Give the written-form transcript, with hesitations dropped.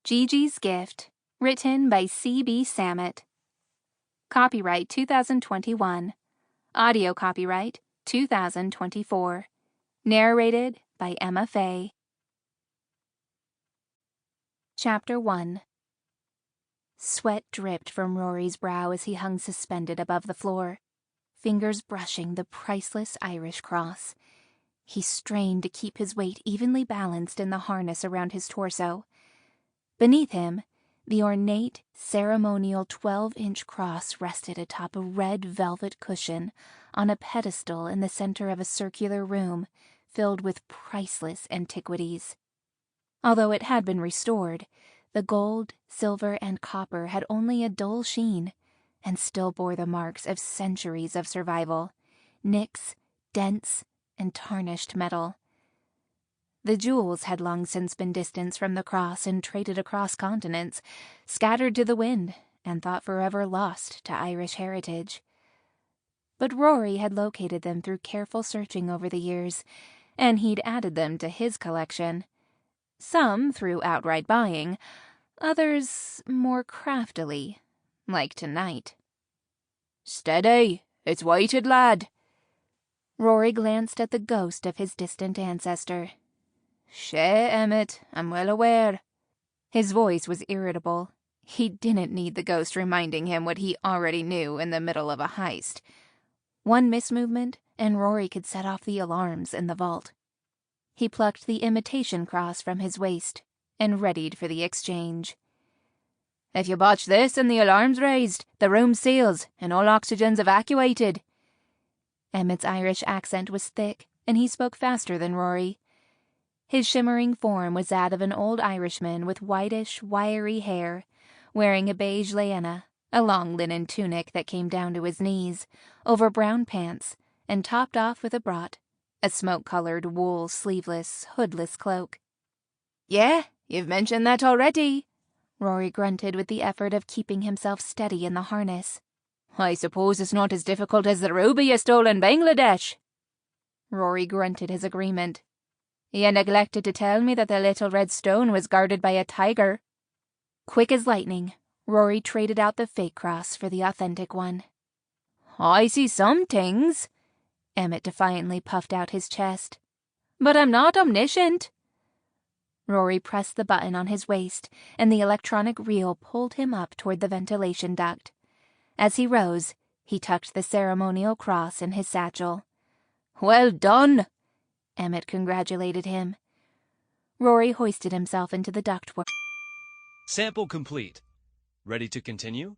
Gigi's Gift, written by C.B. Samet. Copyright 2021. Audio copyright 2024. Narrated by Emma Faye. Chapter 1. Sweat dripped from Rory's brow as he hung suspended above the floor, fingers brushing the priceless Irish cross. He strained to keep his weight evenly balanced in the harness around his torso. Beneath him, the ornate, ceremonial 12-inch cross rested atop a red velvet cushion on a pedestal in the center of a circular room filled with priceless antiquities. Although it had been restored, the gold, silver, and copper had only a dull sheen and still bore the marks of centuries of survival, nicks, dents, and tarnished metal. The jewels had long since been distanced from the cross and traded across continents, scattered to the wind, and thought forever lost to Irish heritage. But Rory had located them through careful searching over the years, and he'd added them to his collection. Some through outright buying, others more craftily, like tonight. "Steady, it's weighted, lad." Rory glanced at the ghost of his distant ancestor. "Shay, Emmet, I'm well aware." His voice was irritable. He didn't need the ghost reminding him what he already knew in the middle of a heist. One mismovement, and Rory could set off the alarms in the vault. He plucked the imitation cross from his waist and readied for the exchange. "If you botch this and the alarm's raised, the room seals and all oxygen's evacuated." Emmet's Irish accent was thick, and he spoke faster than Rory. His shimmering form was that of an old Irishman with whitish, wiry hair, wearing a beige leana, a long linen tunic that came down to his knees, over brown pants, and topped off with a brot, a smoke-colored wool sleeveless, hoodless cloak. "Yeah, you've mentioned that already," Rory grunted with the effort of keeping himself steady in the harness. "I suppose it's not as difficult as the ruby you stole in Bangladesh." Rory grunted his agreement. "You neglected to tell me that the little red stone was guarded by a tiger." Quick as lightning, Rory traded out the fake cross for the authentic one. "I see some things," Emmet defiantly puffed out his chest. "but I'm not omniscient." Rory pressed the button on his waist, and the electronic reel pulled him up toward the ventilation duct. As he rose, he tucked the ceremonial cross in his satchel. "Well done," Emmet congratulated him. Rory hoisted himself into the ductwork. Sample complete. Ready to continue?